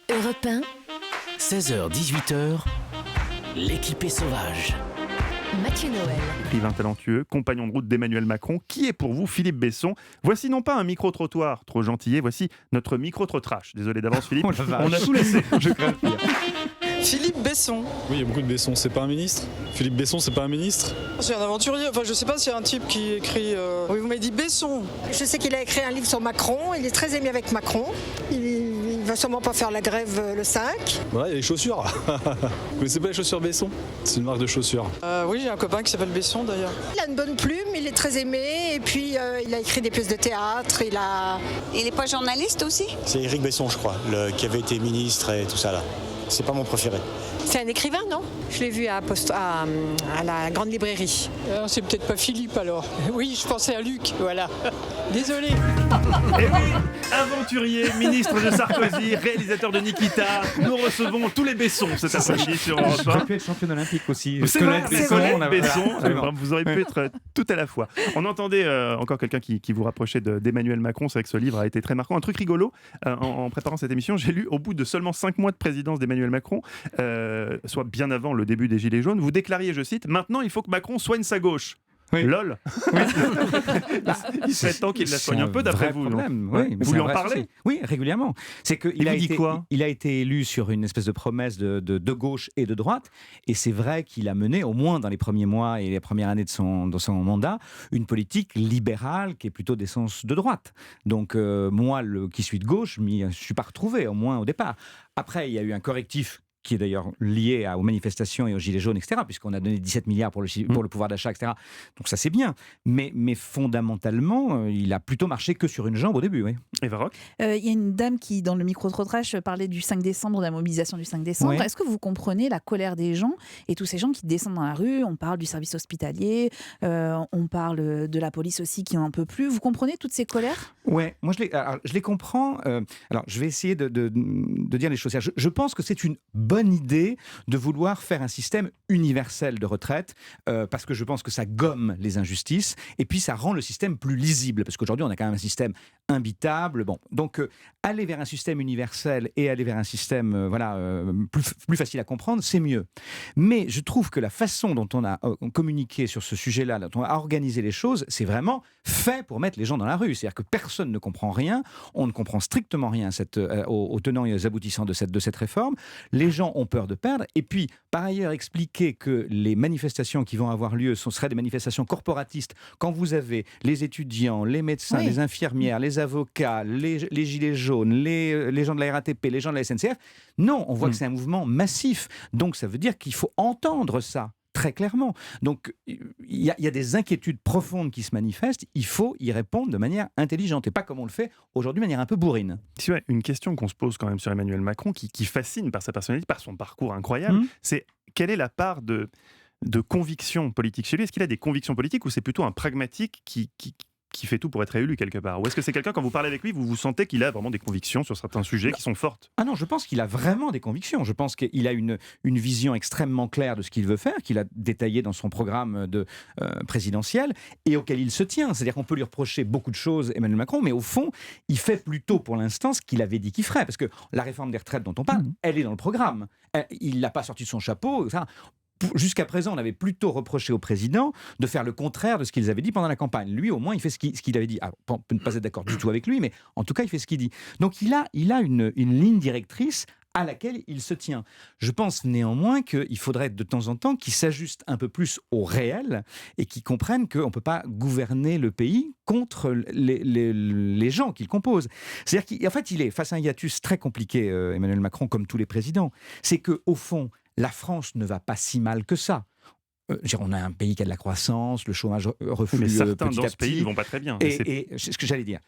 Europe 1, 16h-18h, l'équipe est sauvage. Mathieu Noël. Écrivain talentueux, compagnon de route d'Emmanuel Macron, qui est pour vous Philippe Besson? Voici non pas un micro-trottoir trop gentillet, voici notre micro-trop-trash. Désolé d'avance Philippe, on a tout laissé. Je crains le pire. Philippe Besson. Oui, il y a beaucoup de Besson, c'est pas un ministre. Philippe Besson, c'est pas un ministre. C'est un aventurier. Enfin, je sais pas s'il y a un type qui écrit. Oui, vous m'avez dit Besson. Je sais qu'il a écrit un livre sur Macron, il est très aimé avec Macron. Il va sûrement pas faire la grève le 5. Ouais, il y a les chaussures. Vous connaissez pas les chaussures Besson? C'est une marque de chaussures. Oui, j'ai un copain qui s'appelle Besson d'ailleurs. Il a une bonne plume, il est très aimé, et puis il a écrit des pièces de théâtre, Il n'est pas journaliste aussi? C'est Éric Besson, je crois, qui avait été ministre et tout ça là. C'est pas mon préféré. C'est un écrivain, non? Je l'ai vu à la grande librairie. C'est peut-être pas Philippe alors. Oui, je pensais à Luc, voilà. Désolé. Et oui, aventurier, ministre de Sarkozy, réalisateur de Nikita, nous recevons tous les Bessons cet après-midi sur Europe 1. J'aurais pu être championne olympique aussi. C'est vrai, Colette Besson, Absolument. vous auriez pu être tout à la fois. On entendait encore quelqu'un qui vous rapprochait d'Emmanuel Macron. C'est vrai que ce livre a été très marquant. Un truc rigolo, en préparant cette émission, j'ai lu au bout de seulement 5 mois de présidence d'Emmanuel Macron, soit bien avant le début des Gilets jaunes, vous déclariez, je cite, « Maintenant, il faut que Macron soigne sa gauche ». Oui. LOL. Il serait temps qu'il la soigne un peu, d'après vous. Oui, vous lui en parlez? Oui, régulièrement. C'est que il a été élu sur une espèce de promesse de gauche et de droite, et c'est vrai qu'il a mené, au moins dans les premiers mois et les premières années de son mandat, une politique libérale qui est plutôt d'essence de droite. Donc moi, qui suis de gauche, je ne suis pas retrouvé, au moins au départ. Après, il y a eu un correctif qui est d'ailleurs lié aux manifestations et aux gilets jaunes, etc., puisqu'on a donné 17 milliards pour le pouvoir d'achat, etc. Donc ça, c'est bien. Mais fondamentalement, il a plutôt marché que sur une jambe au début. Oui. Eva Rock. Il y a une dame qui, dans le micro-trottage, parlait du 5 décembre, de la mobilisation du 5 décembre. Oui. Est-ce que vous comprenez la colère des gens et tous ces gens qui descendent dans la rue? On parle du service hospitalier, on parle de la police aussi qui n'en peut plus. Vous comprenez toutes ces colères? Ouais, moi je les comprends. Alors je vais essayer de dire les choses. Je pense que c'est une bonne idée de vouloir faire un système universel de retraite, parce que je pense que ça gomme les injustices et puis ça rend le système plus lisible, parce qu'aujourd'hui on a quand même un système imbitable. Bon, donc aller vers un système universel et aller vers un système plus facile à comprendre, c'est mieux. Mais je trouve que la façon dont on a communiqué sur ce sujet-là, dont on a organisé les choses, c'est vraiment fait pour mettre les gens dans la rue. C'est-à-dire que personne ne comprend rien, on ne comprend strictement rien aux tenants et aux aboutissants de cette réforme. Les gens ont peur de perdre. Et puis, par ailleurs, expliquer que les manifestations qui vont avoir lieu seraient des manifestations corporatistes, quand vous avez les étudiants, les médecins, les infirmières, les avocats, les gilets jaunes, les gens de la RATP, les gens de la SNCF. Non, on voit que c'est un mouvement massif. Donc, ça veut dire qu'il faut entendre ça. Très clairement. Donc, il y a des inquiétudes profondes qui se manifestent. Il faut y répondre de manière intelligente et pas comme on le fait aujourd'hui, de manière un peu bourrine. Si, ouais, une question qu'on se pose quand même sur Emmanuel Macron, qui fascine par sa personnalité, par son parcours incroyable, c'est quelle est la part de conviction politique chez lui? Est-ce qu'il a des convictions politiques ou c'est plutôt un pragmatique qui fait tout pour être réélu quelque part? Ou est-ce que c'est quelqu'un, quand vous parlez avec lui, vous sentez qu'il a vraiment des convictions sur certains sujets qui sont fortes? Ah non, je pense qu'il a vraiment des convictions. Je pense qu'il a une vision extrêmement claire de ce qu'il veut faire, qu'il a détaillé dans son programme présidentiel et auquel il se tient. C'est-à-dire qu'on peut lui reprocher beaucoup de choses, Emmanuel Macron, mais au fond, il fait plutôt pour l'instant ce qu'il avait dit qu'il ferait. Parce que la réforme des retraites dont on parle, elle est dans le programme. Il ne l'a pas sorti de son chapeau. Jusqu'à présent, on avait plutôt reproché au président de faire le contraire de ce qu'ils avaient dit pendant la campagne. Lui, au moins, il fait ce qu'il avait dit. Alors, on peut ne pas être d'accord du tout avec lui, mais en tout cas, il fait ce qu'il dit. Donc, il a une ligne directrice à laquelle il se tient. Je pense néanmoins qu'il faudrait de temps en temps qu'il s'ajuste un peu plus au réel et qu'il comprenne qu'on ne peut pas gouverner le pays contre les gens qu'il compose. C'est-à-dire qu'en fait, il est face à un hiatus très compliqué, Emmanuel Macron, comme tous les présidents. C'est qu'au fond, la France ne va pas si mal que ça. On a un pays qui a de la croissance, le chômage reflue mais certains petit dans à ce pays petit. ne vont pas très bien. Et c'est ce que j'allais dire.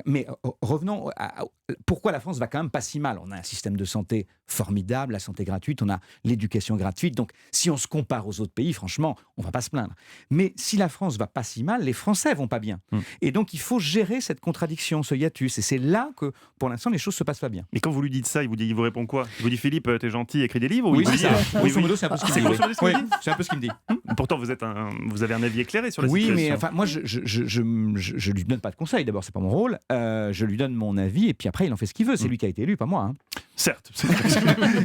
Mais revenons à pourquoi la France va quand même pas si mal. On a un système de santé formidable, la santé gratuite, on a l'éducation gratuite. Donc, si on se compare aux autres pays, franchement, on va pas se plaindre. Mais si la France va pas si mal, les Français vont pas bien. Et donc, il faut gérer cette contradiction, ce hiatus. Et c'est là que, pour l'instant, les choses se passent pas bien. Mais quand vous lui dites ça, il vous répond quoi? Il vous dit Philippe, t'es gentil, écris des livres? Oui, c'est ça. Grosso modo, c'est un peu ce qu'il me dit. Oui, c'est un peu ce qu'il me dit. Pourtant, vous avez un avis éclairé sur la situation. situation. Oui, mais enfin, moi, je lui donne pas de conseils. D'abord, c'est pas mon rôle. Je lui donne mon avis et puis après, il en fait ce qu'il veut. C'est lui qui a été élu, pas moi. Certes.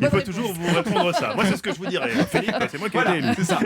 Il faut toujours vous répondre ça. Moi, c'est ce que je vous dirais. Philippe, c'est moi qui ai été élu. C'est ça.